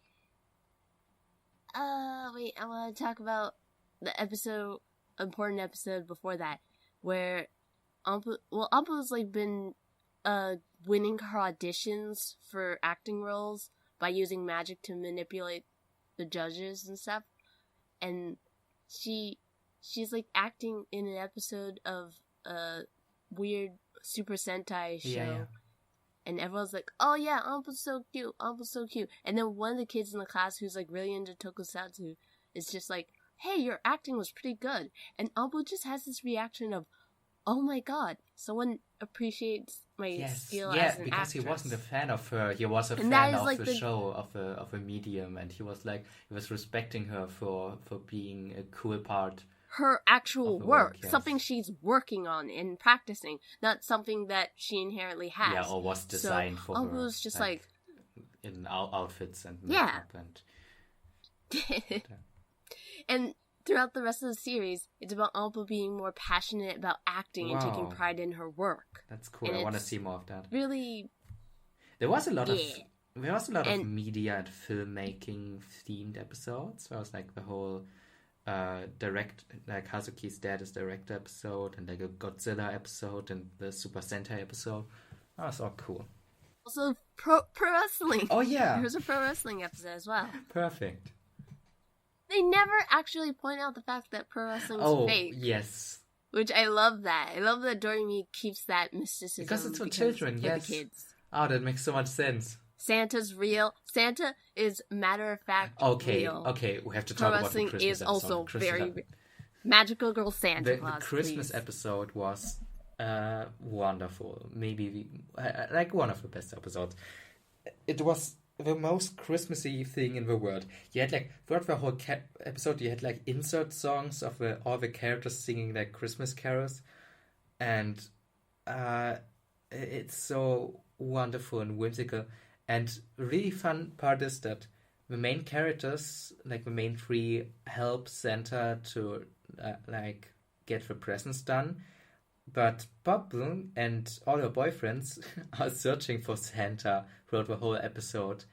I want to talk about the important episode before that, where Ampu's like been winning her auditions for acting roles by using magic to manipulate the judges and stuff, and she's like acting in an episode of a weird Super Sentai show. Yeah. And everyone's like, oh yeah, Ampu's so cute, Ampu's so cute. And then one of the kids in the class who's like really into tokusatsu is just like, hey, your acting was pretty good. And Ampu just has this reaction of, oh my god, someone appreciates my skill as an actress. Yeah, because he wasn't a fan of her. He was a fan of like the show, of a medium. And he was respecting her for being a cool part her actual Of the work, work, yes. something she's working on and practicing, not something that she inherently has. Yeah, or was designed for her. It was just like in outfits and Yeah. makeup and and throughout the rest of the series, it's about Alba being more passionate about acting and taking Wow. pride in her work. that's cool. And I want to it's see more of that. Really, There was a lot of And- media and filmmaking themed episodes. There was like the whole direct, like Hazuki's dad is director episode, and like a Godzilla episode, and the Super Sentai episode. That was all cool. also pro wrestling. Oh yeah, There was a pro wrestling episode as well. perfect. They never actually point out the fact that pro wrestling is Oh fake, yes, which I love that. I love that Doremi keeps that mysticism because it's for children. for Yes, the kids. Oh, that makes so much sense. Santa's real. Santa is matter of fact Okay, real. okay, we have to Pro talk about the wrestling Christmas is episode. also Christmas very ep- magical girl Santa the Claus. Christmas please. episode was wonderful. Maybe like one of the best episodes. It was the most Christmassy thing in the world. You had like throughout the whole episode, you had like insert songs of all the characters singing like Christmas carols, and it's so wonderful and whimsical. And really fun part is that the main characters, like the main three, help Santa to like get the presents done. But Bubble and all her boyfriends are searching for Santa throughout the whole episode.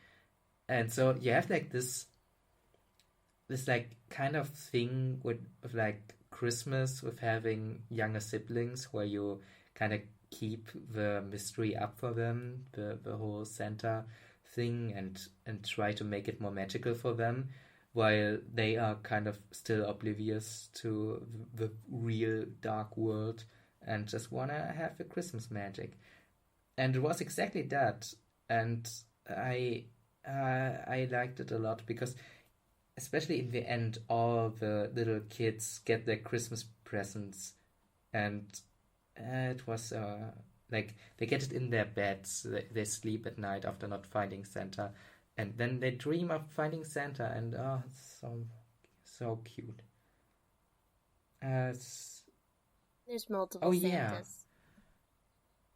And so you have like this like kind of thing with like Christmas with having younger siblings where you kind of keep the mystery up for them, the whole Santa thing, and try to make it more magical for them, while they are kind of still oblivious to the real dark world and just want to have the Christmas magic. And it was exactly that. And I liked it a lot because especially in the end, all the little kids get their Christmas presents, and it was like they get it in their beds. They sleep at night after not finding Santa, and then they dream of finding Santa, and it's so cute. There's multiple Santas. Yeah.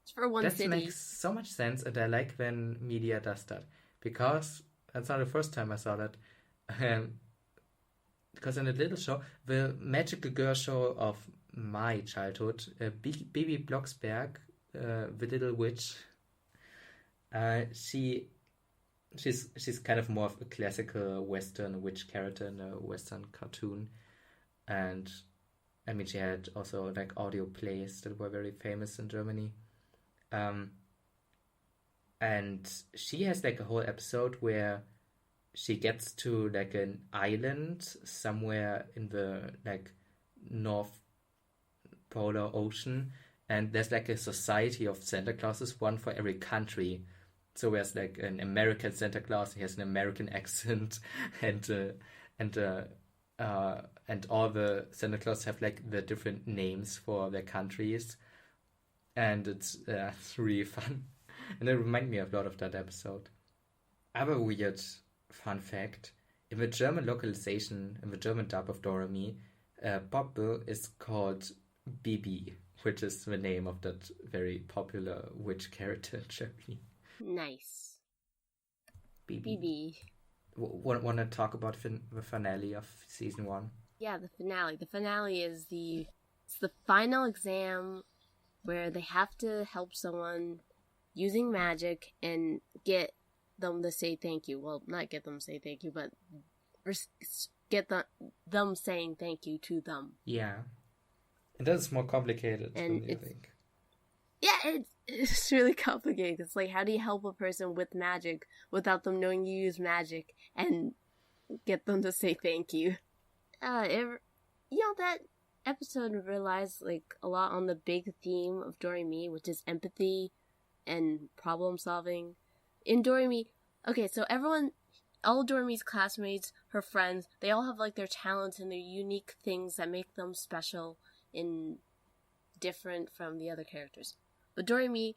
It's for one That city. makes so much sense, and I like when media does that, because that's not the first time I saw that. Because in a little show, the magical girl show of my childhood, Bibi Blocksberg, the little witch, she's kind of more of a classical Western witch character in a Western cartoon, and I mean she had also like audio plays that were very famous in Germany. And she has like a whole episode where she gets to like an island somewhere in the like North Polar Ocean, and there's like a society of Santa Clauses, one for every country. So there's like an American Santa Claus, he has an American accent, and all the Santa Claus have like the different names for their countries, and it's really fun. And it reminded me a lot of that episode. Other weird fun fact, in the German localization, in the German dub of Doremi, Bobbe is called Bibi, which is the name of that very popular witch character in Germany. Nice. Bibi. BB. Want to talk about the finale of season 1? Yeah, the finale. The finale is it's the final exam where they have to help someone using magic and get them to say thank you. Well, not get them to say thank you, but get them saying thank you to them. Yeah. And that's more complicated And than you think. Yeah, it's really complicated. It's like, how do you help a person with magic without them knowing you use magic and get them to say thank you? That episode relies like a lot on the big theme of Doremi, which is empathy and problem solving. In Doremi, okay, so all Doremi's classmates, her friends, they all have like their talents and their unique things that make them special and different from the other characters. But Doremi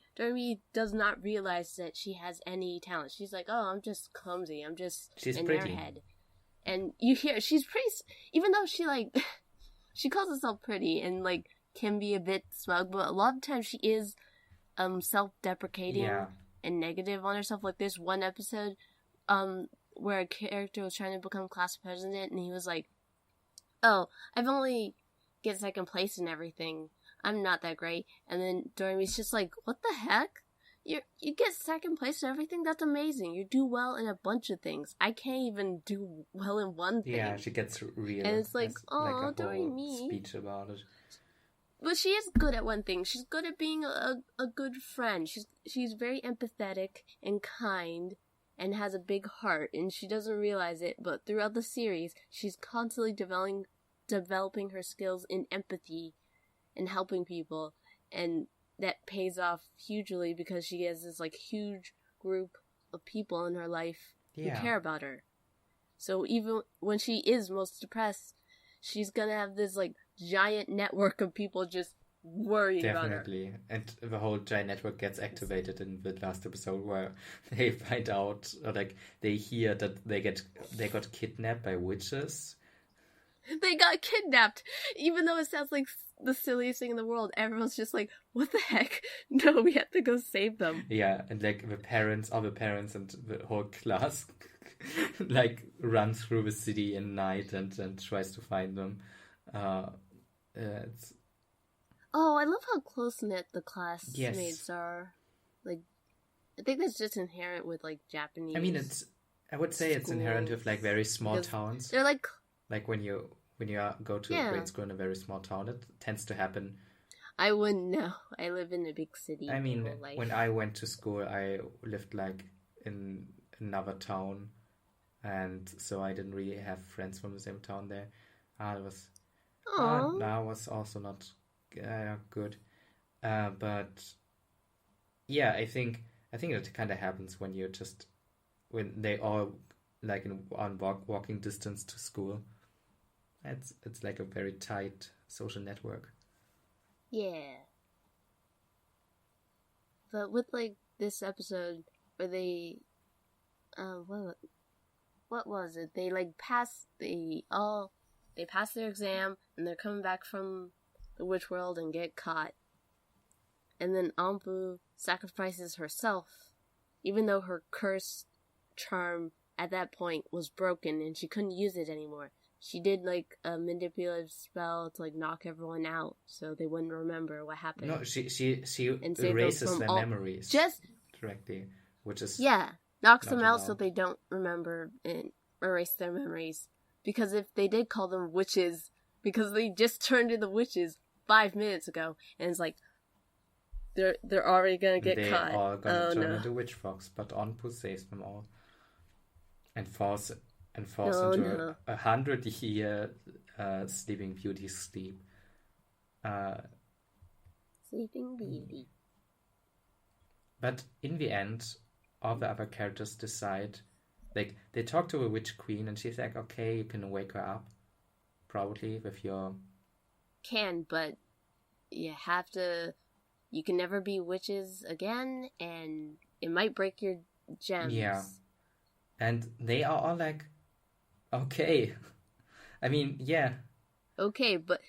does not realize that she has any talent. She's like, oh, I'm just clumsy. She's in pretty. her head. And you hear, she's pretty, even though she like, she calls herself pretty and like can be a bit smug, but a lot of times she is self-deprecating and negative on herself. Like there's one episode where a character was trying to become class president and he was like, oh, I've only get second place in everything. I'm not that great. And then Doremi's just like, what the heck? You get second place in everything? That's amazing. You do well in a bunch of things. I can't even do well in one thing. Yeah, she gets real. And it's like, oh, like a Doremi. Speech about it. But she is good at one thing. She's good at being a good friend. She's very empathetic and kind and has a big heart, and she doesn't realize it, but throughout the series, she's constantly developing her skills in empathy and helping people, and that pays off hugely because she has this like huge group of people in her life who care about her. So even when she is most depressed, she's gonna have this like giant network of people just worrying about her. Definitely. And the whole giant network gets activated in the last episode where they find out, or like they hear that they got kidnapped by witches. They got kidnapped, even though it sounds like the silliest thing in the world. Everyone's just like, what the heck? No, we have to go save them. Yeah, and like all the parents and the whole class like run through the city in night and tries to find them. It's... Oh, I love how close-knit the classmates are. Like, I think that's just inherent with like Japanese. I mean, I would say it's inherent with like very small towns. They're like when you go to a grade school in a very small town, it tends to happen. I wouldn't know. I live in a big city. I mean, when I went to school, I lived like in another town, and so I didn't really have friends from the same town there. It was also not good. But yeah, I think it kind of happens when they all like on walking distance to school. It's like a very tight social network. Yeah. But with like this episode where they what was it? They like pass their exam and they're coming back from the witch world and get caught. And then Anpu sacrifices herself, even though her curse charm at that point was broken and she couldn't use it anymore. She did like a manipulative spell to like knock everyone out so they wouldn't remember what happened. No, she erases their memories just directly, which is knocks them out so they don't remember and erase their memories. Because if they did call them witches, because they just turned into witches 5 minutes ago, and it's like they're already gonna get caught. They're all gonna turn into witch fox, but Anpu saves them all and falls into 100-year Sleeping Beauty sleep. Sleeping Beauty. But in the end, all the other characters decide, like, they talk to a witch queen and she's like, okay, you can wake her up, probably, with your... But you can never be witches again, and it might break your gems. Yeah. And they are all like, okay. I mean, yeah. Okay, but...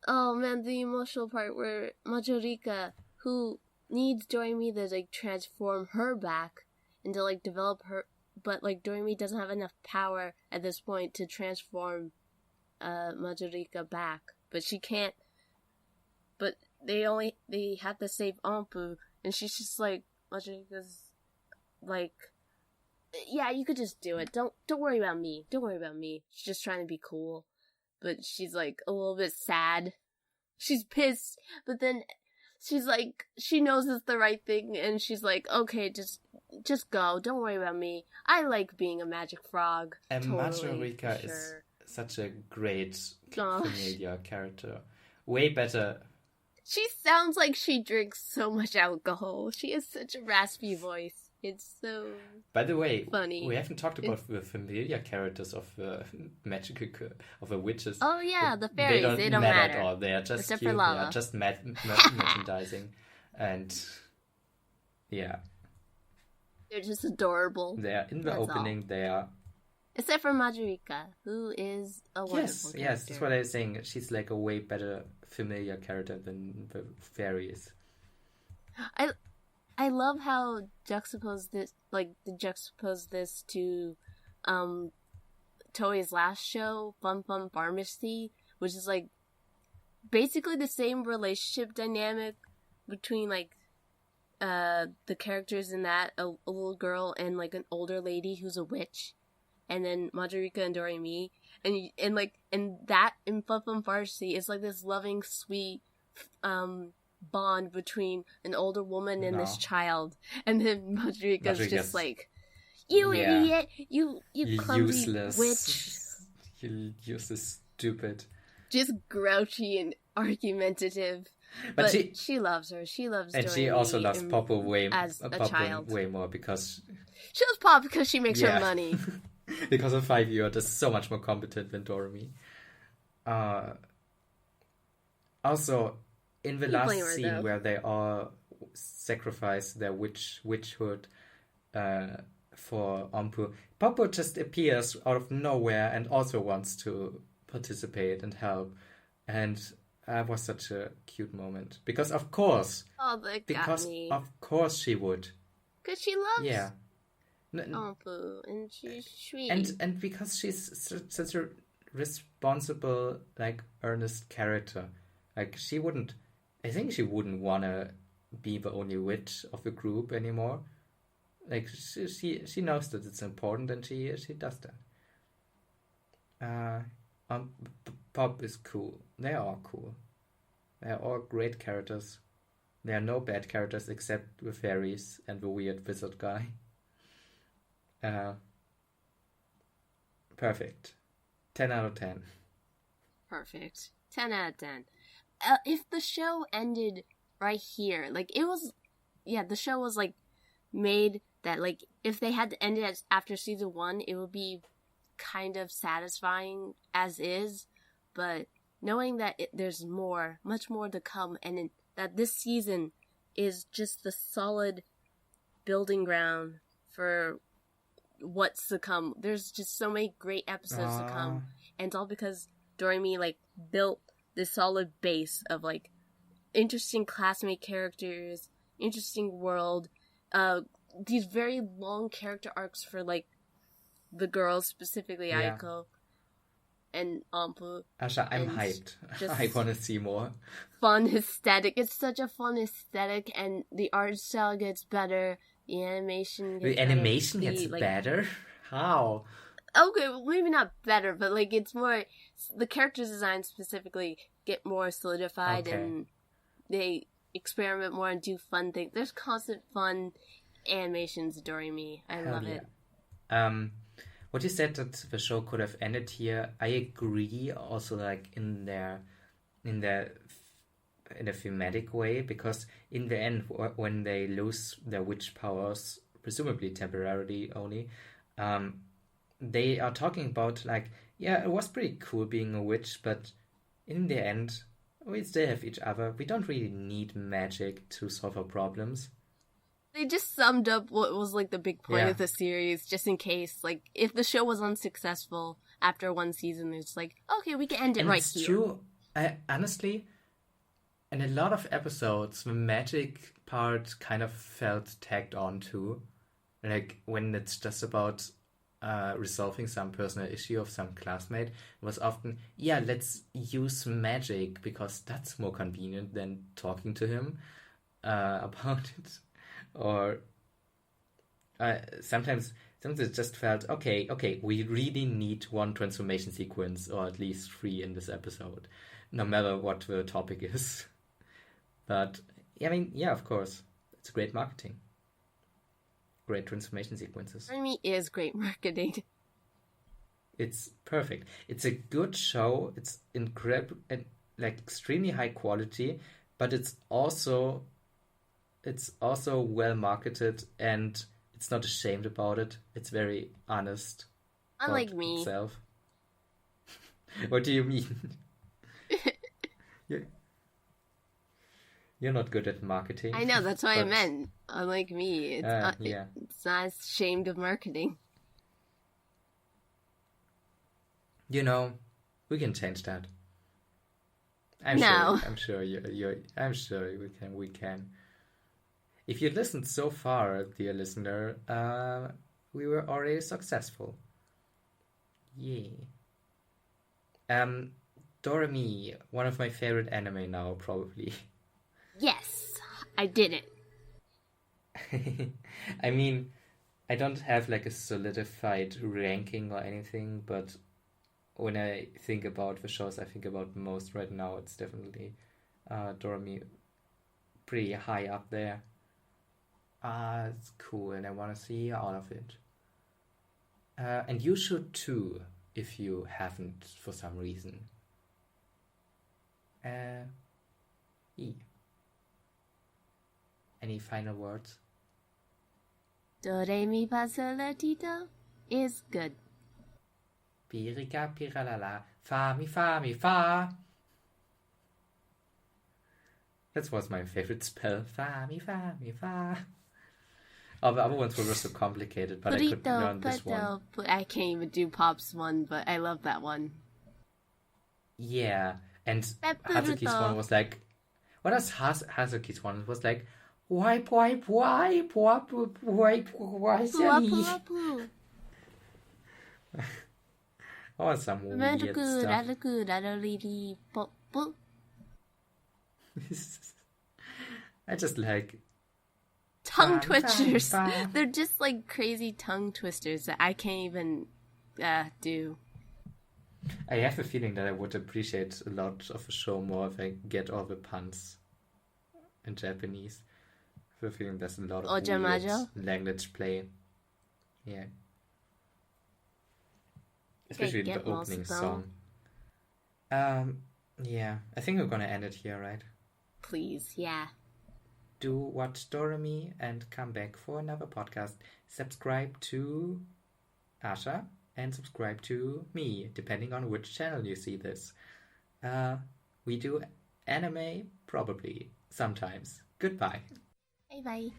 Oh man, the emotional part where Majorika, who needs Doremi to like transform her back and to like develop her, but like Doremi doesn't have enough power at this point to transform Majorika back. But she can't. But they have to save Anpu, and she's just like, Majorika's like, yeah, you could just do it. Don't worry about me. Don't worry about me. She's just trying to be cool. But she's like a little bit sad. She's pissed, but then she's like, she knows it's the right thing, and she's like, okay, just go. Don't worry about me. I like being a magic frog. And Majorika is such a great familiar character. Way better. She sounds like she drinks so much alcohol. She has such a raspy voice. It's so By the way, funny. We haven't talked about the familiar characters of magical of the witches. Oh yeah, the fairies. They don't matter at all. They are just except cute. for Lava. They are just merchandising, and yeah, they're just adorable. they are in the opening. All. They are Except for Majorika, who is a wonderful character. Yes, that's what I was saying. She's like a way better familiar character than the fairies. I love how juxtapose this to Toei's last show, Fun Fun Pharmacy, which is like basically the same relationship dynamic between like the characters in that, a little girl and like an older lady who's a witch, and then Majorika and Doremi, and that in Fun Fun Pharmacy is like this loving, sweet bond between an older woman and this child, and then Majorika's just like, you idiot, you clumsy useless witch, you useless stupid, just grouchy and argumentative. But she loves her. She loves and Doremi she also loves Popo way as a child. Way more because she loves Pop because she makes her money. Because a 5-year-old is so much more competent than Doremi. Also, in the last scene where they all sacrifice their witchhood for Ompu, Popo just appears out of nowhere and also wants to participate and help. And that was such a cute moment. Because of course. Oh, that got me. Of course she would. Because she loves Yeah. Ompu, and she's sweet. And because she's such a responsible, like, earnest character. Like, I think she wouldn't want to be the only witch of the group anymore. Like, she knows that it's important, and she does that. Pop is cool. They are cool. They are all great characters. There are no bad characters except the fairies and the weird wizard guy. Perfect. 10 out of 10. Perfect. 10 out of 10. If the show ended right here, like, it was... Yeah, the show was, like, made that, like, if they had to end it after season 1, it would be kind of satisfying as is, but knowing that there's much more to come, and that this season is just the solid building ground for what's to come. There's just so many great episodes to come, and it's all because Doremi, like, built this solid base of, like, interesting classmate characters, interesting world, these very long character arcs for, like, the girls, specifically Aiko and Ompu. Asha, I'm hyped. I want to see more. Fun aesthetic. It's such a fun aesthetic, and the art style gets better. The animation gets better? How? Okay, well, maybe not better, but like it's more... The character design specifically get more solidified, and they experiment more and do fun things. There's constant fun animations, Doremi. I love it. What you said that the show could have ended here, I agree. Also, like in the thematic way, because in the end, when they lose their witch powers, presumably temporarily only, they are talking about like, yeah, it was pretty cool being a witch, but in the end, we still have each other. We don't really need magic to solve our problems. They just summed up what was, like, the big point of the series, just in case. Like, if the show was unsuccessful after one season, it's like, okay, we can end it right here. It's true. Honestly, in a lot of episodes, the magic part kind of felt tagged on too. Like, when it's just about resolving some personal issue of some classmate, it was often, let's use magic, because that's more convenient than talking to him about it. Or sometimes it just felt, okay, we really need one transformation sequence, or at least 3 in this episode, no matter what the topic is. But, I mean, of course, it's great marketing. Great transformation sequences. Doremi is great marketing. It's perfect. It's a good show. It's incredible, and like extremely high quality, but it's also well marketed, and it's not ashamed about it. It's very honest. Unlike me. Itself. What do you mean? You're not good at marketing. I know, that's what I meant. Unlike me, it's not ashamed of marketing. You know, we can change that. I'm sure we can. If you listened so far, dear listener, we were already successful. Yeah. Doremi, one of my favorite anime now, probably. Yes, I did it. I mean, I don't have like a solidified ranking or anything, but when I think about the shows I think about most right now, it's definitely Doremi, pretty high up there. It's cool, and I want to see all of it. And you should too, if you haven't for some reason. Yeah. Any final words? Doremi Pasala Titel is good. Pirika piralala, fa mi fa mi fa. That was my favorite spell. Fa mi fa mi fa. Oh, the other ones were so complicated, but I could learn this one. I can't even do Pop's one, but I love that one. Yeah, and Hazuki's one was like, what does Hazuki's one? It was like, wipe, wipe, wipe, wipe, wipe, wipe, or some weird stuff. I just like tongue twisters. They're just like crazy tongue twisters that I can't even do. I have a feeling that I would appreciate a lot of the show more if I get all the puns in Japanese. I have a feeling there's a lot of Ojamajo language play. Yeah. Especially the opening song. Yeah, I think we're gonna end it here, right? Please, yeah. Do watch Doremi and come back for another podcast. Subscribe to Asha and subscribe to me, depending on which channel you see this. We do anime, probably, sometimes. Goodbye. Bye-bye.